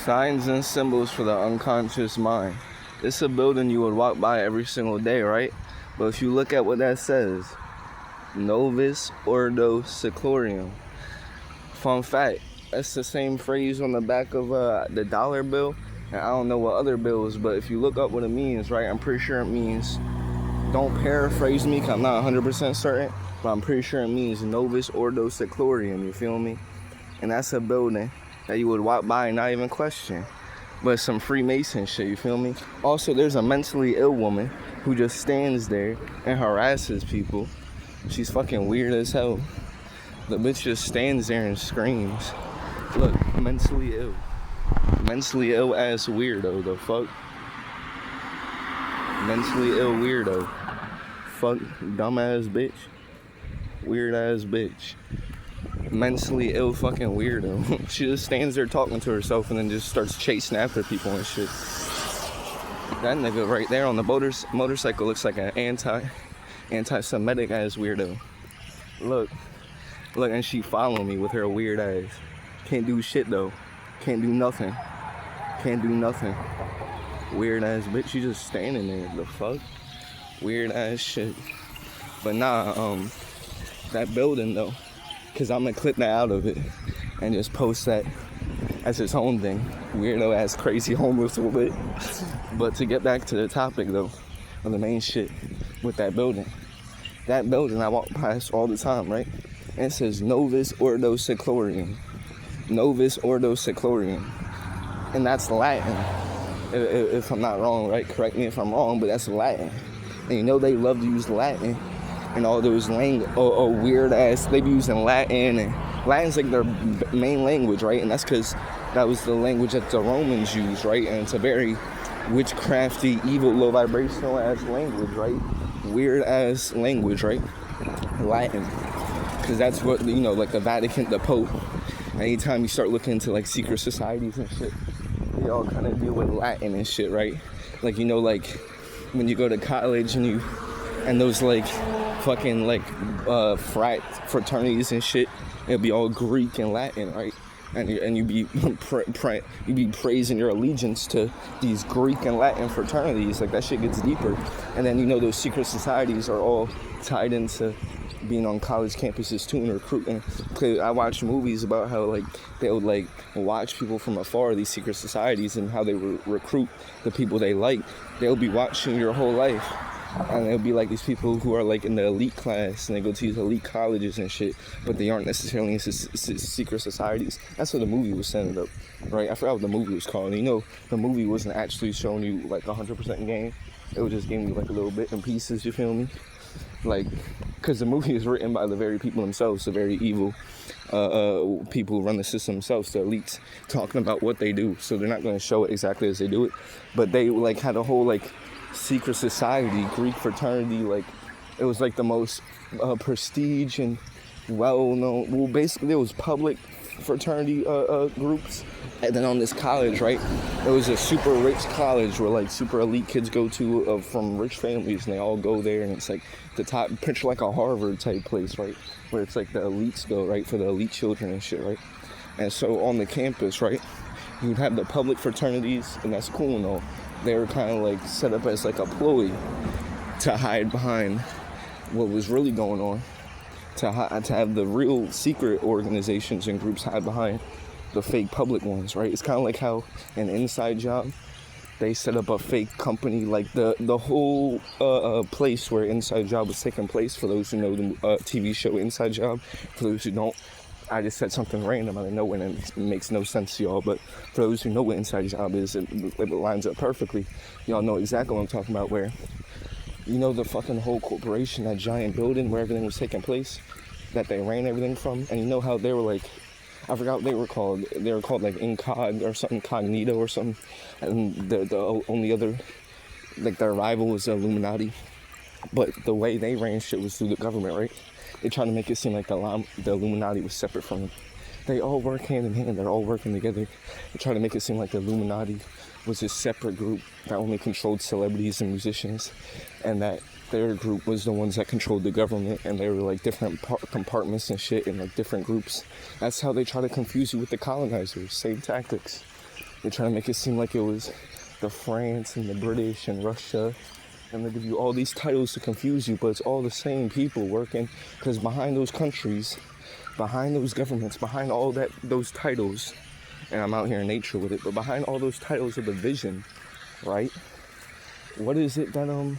Signs and symbols for the unconscious mind. It's a building you would walk by every single day, right? But if you look at what that says, Novus, Ordo, Seclorum. Fun fact, that's the same phrase on the back of the dollar bill. And I don't know what other bills, but if you look up what it means, right, I'm pretty sure it means, don't paraphrase me, 'cause I'm not 100% certain, but I'm pretty sure it means Novus, Ordo, Seclorum, you feel me? And that's a building that you would walk by and not even question. But some Freemason shit, you feel me? Also, there's a mentally ill woman who just stands there and harasses people. She's fucking weird as hell. The bitch just stands there and screams. Look, mentally ill. Mentally ill ass weirdo, the fuck? Mentally ill weirdo. Fuck, dumbass bitch. Weird ass bitch. Mentally ill fucking weirdo. She just stands there talking to herself and then just starts chasing after people and shit. That nigga right there on the motorcycle looks like an anti-Semitic ass weirdo. Look, and she following me with her weird ass. Can't do shit though. Can't do nothing. Weird ass bitch, she just standing there. The fuck? Weird ass shit. But nah, that building though, cause I'm gonna clip that out of it and just post that as its own thing. Weirdo ass crazy homeless little bit. But to get back to the topic though, of the main shit with that building. That building I walk past all the time, right? And it says Novus Ordo Seclorum. Novus Ordo Seclorum. And that's Latin. If I'm not wrong, right? Correct me if I'm wrong, but that's Latin. And you know they love to use Latin and all those weird ass, they be using Latin, and Latin's like their main language, right? And that's because that was the language that the Romans used, right? And it's a very witchcrafty, evil, low vibrational ass language, right? Weird ass language, right? Latin. Because that's what, you know, like the Vatican, the Pope, anytime you start looking into like secret societies and shit, they all kind of deal with Latin and shit, right? Like, you know, like when you go to college and those like fucking like fraternities and shit, it'll be all Greek and Latin, right? And you be praising your allegiance to these Greek and Latin fraternities. Like that shit gets deeper. And then, you know, those secret societies are all tied into being on college campuses too and recruiting. I watch movies about how like they would like watch people from afar, these secret societies, and how they recruit the people they like. They'll be watching your whole life. And it'll be like these people who are like in the elite class and they go to these elite colleges and shit, but they aren't necessarily in secret societies. That's what the movie was setting up, right? I forgot what the movie was called. You know, the movie wasn't actually showing you like 100% game. It was just giving you like a little bit in pieces, you feel me? Like, because the movie is written by the very people themselves, the very evil people who run the system themselves, the elites, talking about what they do. So they're not going to show it exactly as they do it, but they like had a whole like secret society, Greek fraternity, like it was like the most prestige and well-known, well basically it was public fraternity groups. And then on this college, right, it was a super rich college where like super elite kids go to from rich families, and they all go there, and it's like the top, picture like a Harvard type place, right, where it's like the elites go, right, for the elite children and shit, right. And so on the campus, right, you'd have the public fraternities, and that's cool and all. They were kind of like set up as like a ploy to hide behind what was really going on, to have the real secret organizations and groups hide behind the fake public ones, right? It's kind of like how an Inside Job, they set up a fake company, like the whole place where Inside Job was taking place. For those who know the TV show Inside Job, for those who don't, I just said something random out of nowhere and it makes no sense to y'all, but for those who know what Inside Job is, it lines up perfectly. Y'all know exactly what I'm talking about, where, you know, the fucking whole corporation, that giant building where everything was taking place, that they ran everything from, and you know how they were like, I forgot what they were called. They were called like Incog or something, Cognito or something, and the only other, like their rival was the Illuminati, but the way they ran shit was through the government, right? They tried to make it seem like the Illuminati was separate from them. They all work hand in hand. They're all working together. They try to make it seem like the Illuminati was a separate group that only controlled celebrities and musicians, and that their group was the ones that controlled the government, and they were like different compartments and shit in like different groups. That's how they try to confuse you with the colonizers. Same tactics. They're trying to make it seem like it was the France and the British and Russia, and they give you all these titles to confuse you, but it's all the same people working, because behind those countries, behind those governments, behind all those titles, and I'm out here in nature with it, but behind all those titles of the vision, right? What is it that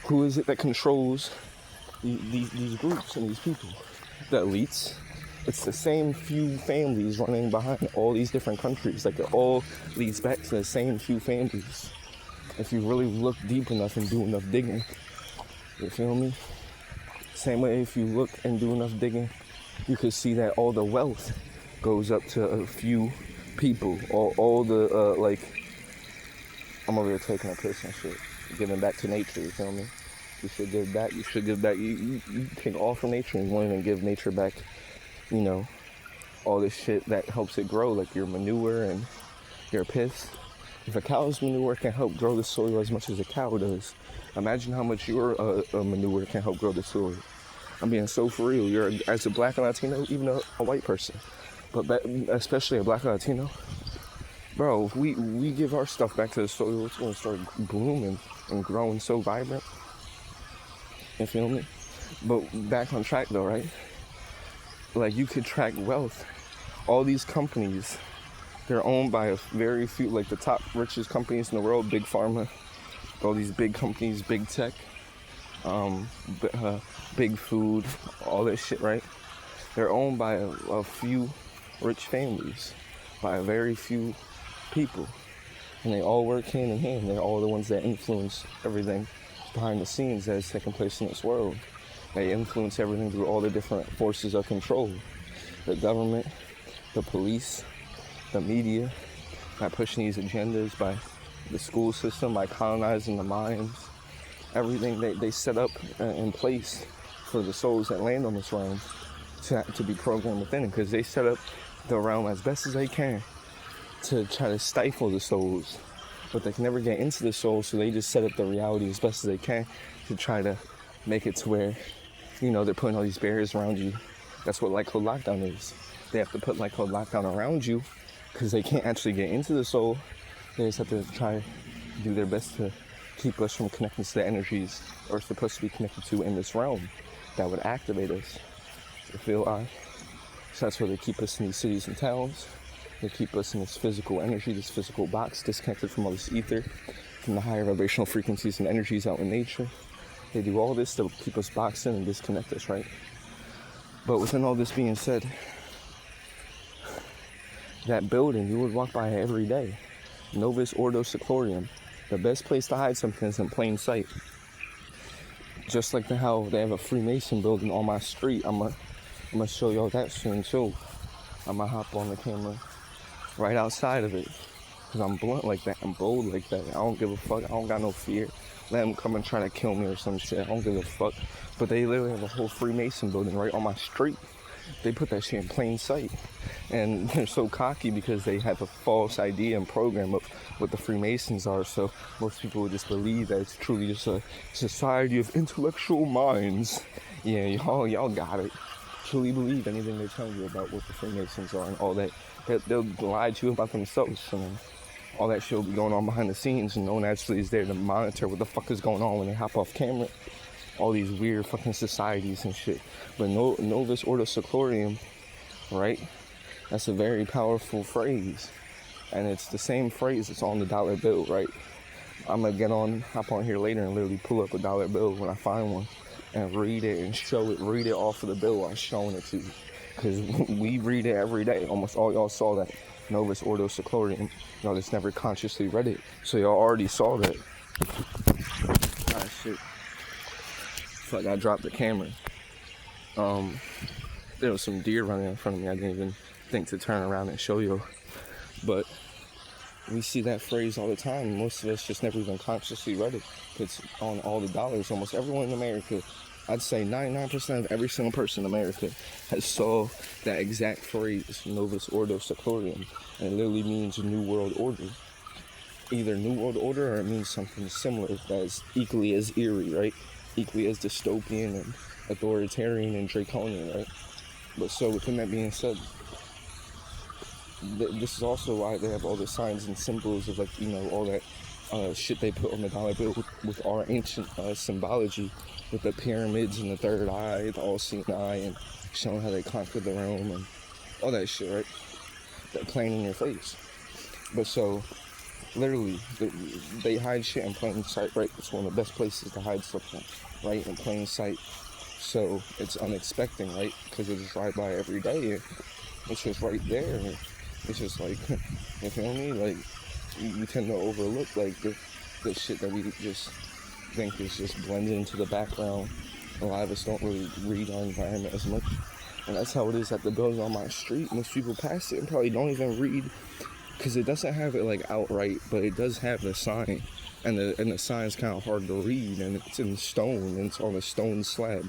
who is it that controls these groups and these people? The elites. It's the same few families running behind all these different countries. Like, it all leads back to the same few families. If you really look deep enough and do enough digging, you feel me? Same way, if you look and do enough digging, you could see that all the wealth goes up to a few people. All the, I'm over here taking a piss and shit. Giving back to nature, you feel me? You should give back. You take all from nature and you won't even give nature back, all this shit that helps it grow, like your manure and your piss. If a cow's manure can help grow the soil as much as a cow does, imagine how much your manure can help grow the soil. I'm being so for real. You're, as a black and Latino, even a white person, but especially a black and Latino, bro, if we give our stuff back to the soil, it's going to start blooming and growing so vibrant. You feel me? But back on track though, right? Like, you could track wealth. All these companies, they're owned by a very few, like the top richest companies in the world, big pharma, all these big companies, big tech, big food, all that shit, right? They're owned by a few rich families, by a very few people, and they all work hand in hand. They're all the ones that influence everything behind the scenes that is taking place in this world. They influence everything through all the different forces of control. The government, the police, the media, by pushing these agendas, by the school system, by colonizing the minds. Everything they set up in place for the souls that land on this realm to be programmed within it, because they set up the realm as best as they can to try to stifle the souls, but they can never get into the soul, so they just set up the reality as best as they can to try to make it to where, they're putting all these barriers around you. That's what light code lockdown is. They have to put light code lockdown around you because they can't actually get into the soul. They just have to try to do their best to keep us from connecting to the energies we're supposed to be connected to in this realm that would activate us. You feel I? So that's where they keep us in these cities and towns. They keep us in this physical energy, this physical box, disconnected from all this ether, from the higher vibrational frequencies and energies out in nature. They do all this to keep us boxed in and disconnect us, right? But within all this being said, that building, you would walk by it every day. Novus, Ordo, Seclorum. The best place to hide something is in plain sight. Just like how they have a Freemason building on my street. I'm gonna show y'all that soon too. I'm gonna hop on the camera right outside of it. Because I'm blunt like that. I'm bold like that. I don't give a fuck. I don't got no fear. Let them come and try to kill me or some shit. I don't give a fuck. But they literally have a whole Freemason building right on my street. They put that shit in plain sight. And they're so cocky because they have a false idea and program of what the Freemasons are. So most people would just believe that it's truly just a society of intellectual minds. Yeah, y'all got it. Truly believe anything they tell you about what the Freemasons are and all that. They'll lie to you about themselves. And all that shit will be going on behind the scenes, and no one actually is there to monitor what the fuck is going on when they hop off camera. All these weird fucking societies and shit. But Novus, Ordo, Seclorum, right? That's a very powerful phrase. And it's the same phrase that's on the dollar bill, right? I'm gonna hop on here later and literally pull up a dollar bill when I find one and read it and read it off of the bill I'm showing it to you. Because we read it every day. Almost all y'all saw that. Novus, Ordo, Seclorum. Y'all just never consciously read it. So y'all already saw that. Ah, shit. Fuck, I dropped the camera. There was some deer running in front of me. I didn't even think to turn around and show you. But we see that phrase all the time. Most of us just never even consciously read it. It's on all the dollars. Almost everyone in America, I'd say 99% of every single person in America has saw that exact phrase, Novus, Ordo, Seclorum. And it literally means New World Order. Either New World Order or it means something similar that is equally as eerie, right? Equally as dystopian and authoritarian and draconian, right? But so within that being said, this is also why they have all the signs and symbols of, like, you know, all that shit they put on the dollar bill with our ancient symbology, with the pyramids and the third eye, the all-seeing eye, and showing how they conquered the realm and all that shit, right? That playing in your face. But so, literally, they hide shit in plain sight, right? It's one of the best places to hide stuff from, right? In plain sight. So it's unexpected, right? Because you just ride by every day and it's just right there. And it's just like, you feel me? Like, you tend to overlook, like, the shit that we just think is just blended into the background. A lot of us don't really read our environment as much. And that's how it is at the building on my street. Most people pass it and probably don't even read, because it doesn't have it, like, outright, but it does have the sign. And the sign's kind of hard to read, and it's in stone, and it's on a stone slab.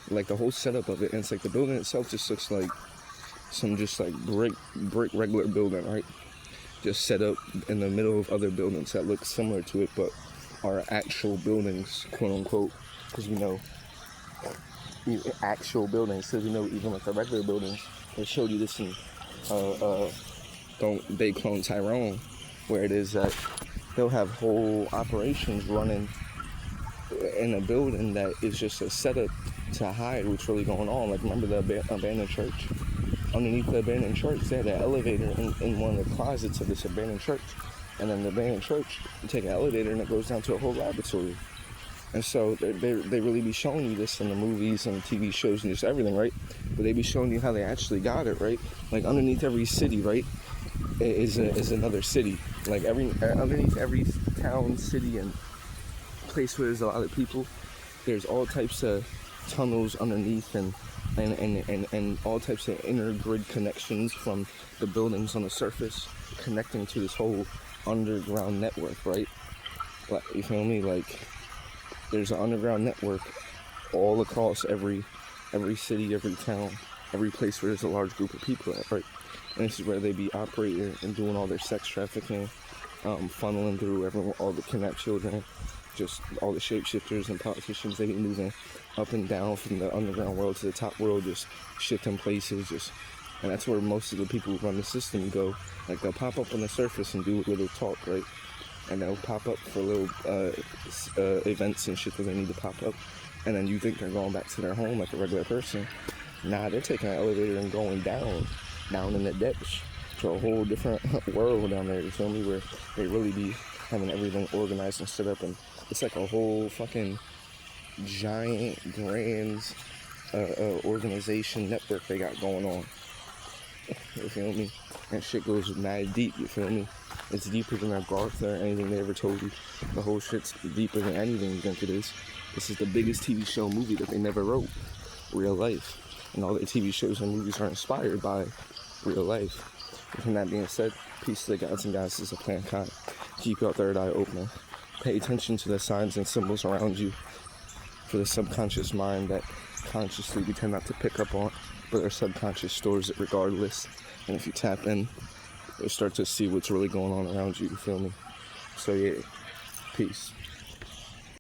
Like, the whole setup of it, and it's like the building itself just looks like some just like brick regular building, right? Just set up in the middle of other buildings that look similar to it, but are actual buildings, quote unquote, because we know actual buildings, because we know even like the regular buildings. They showed you this in Don't They Clone Tyrone, where it is that they'll have whole operations running in a building that is just a setup to hide what's really going on. Like, remember the abandoned church? Underneath the abandoned church, they had an elevator in one of the closets of this abandoned church. And then the abandoned church, you take an elevator and it goes down to a whole laboratory. And so they really be showing you this in the movies and TV shows and just everything, right? But they be showing you how they actually got it, right? Like, underneath every city, right, is another city. Like, underneath every town, city, and place where there's a lot of people, there's all types of tunnels underneath and all types of inner grid connections from the buildings on the surface connecting to this whole underground network, right? Like, you feel me? Like, there's an underground network all across every city, every town, every place where there's a large group of people at, right? And this is where they be operating and doing all their sex trafficking, funneling through all the kidnapped children, just all the shapeshifters and politicians. They be moving up and down from the underground world to the top world, just shifting places, and that's where most of the people who run the system go. Like, they'll pop up on the surface and do a little talk, right? And they'll pop up for little events and shit that they need to pop up. And then you think they're going back to their home like a regular person. Nah, they're taking an elevator and going down in the depths to a whole different world down there, you feel me? Where they really be having everything organized and set up, and it's like a whole fucking giant, grand organization network they got going on. You feel me? And shit goes mad deep, you feel me? It's deeper than Agartha or anything they ever told you. The whole shit's deeper than anything you think it is. This is the biggest TV show movie that they never wrote. Real life. And all their TV shows and movies are inspired by real life. And from that being said, peace to the gods and goddesses of mankind. Keep your third eye open. Pay attention to the signs and symbols around you, for the subconscious mind that consciously we tend not to pick up on, but our subconscious stores it regardless. And if you tap in, you'll start to see what's really going on around you, you feel me? So yeah, peace.